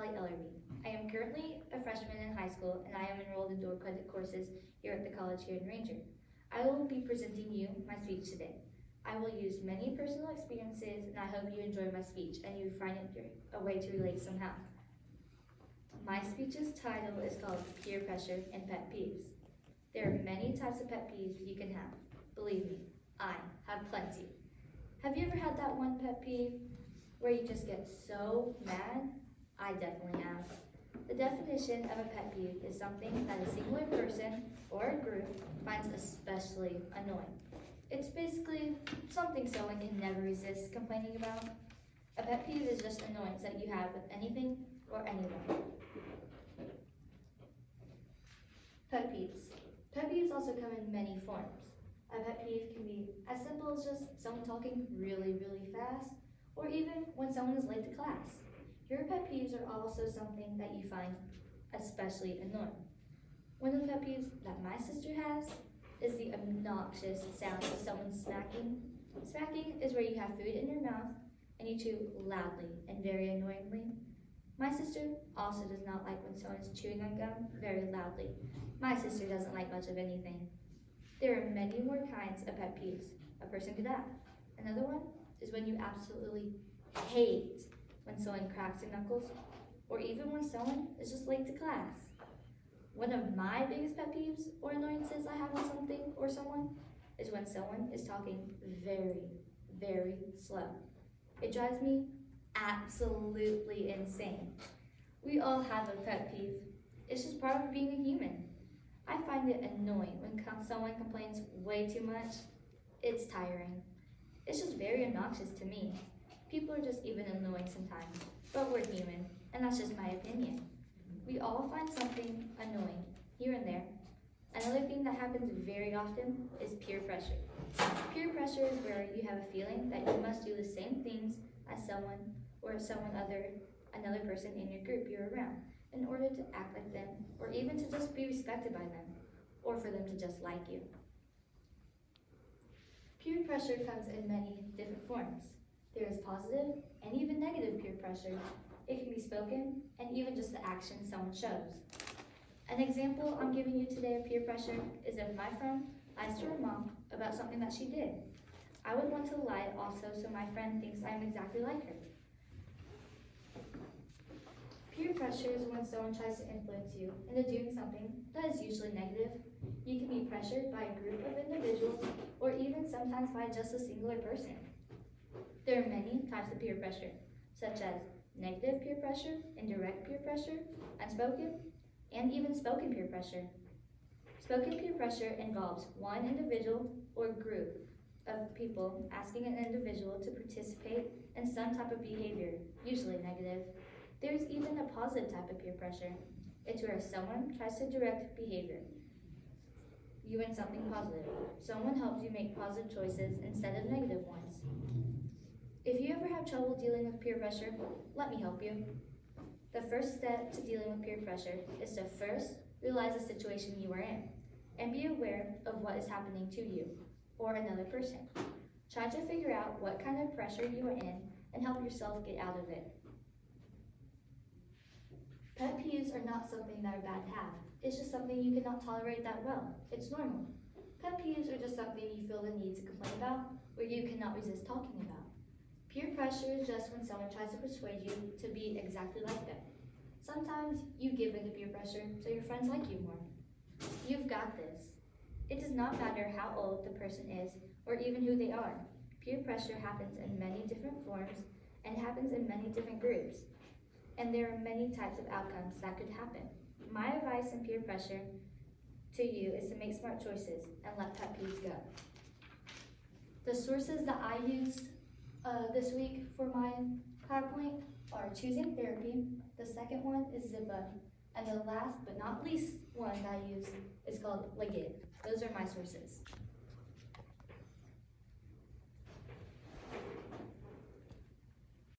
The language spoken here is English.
Allie Ellerby. I am currently a freshman in high school and I am enrolled in dual credit courses here at the college here in Ranger. I will be presenting you my speech today. I will use many personal experiences and I hope you enjoy my speech and you find it a way to relate somehow. My speech's title is called Peer Pressure and Pet Peeves. There are many types of pet peeves you can have. Believe me, I have plenty. Have you ever had that one pet peeve where you just get so mad? I definitely have. The definition of a pet peeve is something that a singular person or a group finds especially annoying. It's basically something someone can never resist complaining about. A pet peeve is just annoyance that you have with anything or anyone. Pet peeves. Pet peeves also come in many forms. A pet peeve can be as simple as just someone talking really fast, or even when someone is late to class. Your pet peeves are also something that you find especially annoying. One of the pet peeves that my sister has is the obnoxious sound of someone smacking. Smacking is where you have food in your mouth and you chew loudly and very annoyingly. My sister also does not like when someone is chewing on gum very loudly. My sister doesn't like much of anything. There are many more kinds of pet peeves a person could have. Another one is when you absolutely hate when someone cracks their knuckles, or even when someone is just late to class. One of my biggest pet peeves or annoyances I have with something or someone is when someone is talking very slow. It drives me absolutely insane. We all have a pet peeve. It's just part of being a human. I find it annoying when someone complains way too much. It's tiring. It's just very obnoxious to me. People are just even annoying sometimes, but we're human, and that's just my opinion. We all find something annoying here and there. Another thing that happens very often is peer pressure. Peer pressure is where you have a feeling that you must do the same things as someone or another person in your group you're around in order to act like them, or even to just be respected by them, or for them to just like you. Peer pressure comes in many different forms. There is positive and even negative peer pressure. It can be spoken and even just the action someone shows. An example I'm giving you today of peer pressure is if my friend lies to her mom about something that she did. I would want to lie also so my friend thinks I am exactly like her. Peer pressure is when someone tries to influence you into doing something that is usually negative. You can be pressured by a group of individuals or even sometimes by just a singular person. There are many types of peer pressure, such as negative peer pressure, indirect peer pressure, unspoken, and even spoken peer pressure. Spoken peer pressure involves one individual or group of people asking an individual to participate in some type of behavior, usually negative. There's even a positive type of peer pressure. It's where someone tries to direct behavior you in something positive. Someone helps you make positive choices instead of negative ones. If you ever have trouble dealing with peer pressure, let me help you. The first step to dealing with peer pressure is to first realize the situation you are in and be aware of what is happening to you or another person. Try to figure out what kind of pressure you are in and help yourself get out of it. Pet peeves are not something that are bad to have. It's just something you cannot tolerate that well. It's normal. Pet peeves are just something you feel the need to complain about or you cannot resist talking about. Peer pressure is just when someone tries to persuade you to be exactly like them. Sometimes you give in to peer pressure so your friends like you more. You've got this. It does not matter how old the person is or even who they are. Peer pressure happens in many different forms and happens in many different groups. And there are many types of outcomes that could happen. My advice in peer pressure to you is to make smart choices and let pet peeves go. The sources that I used this week for my PowerPoint are Choosing Therapy, the second one is Zippa, and the last but not least one that I use is called Legit. Those are my sources.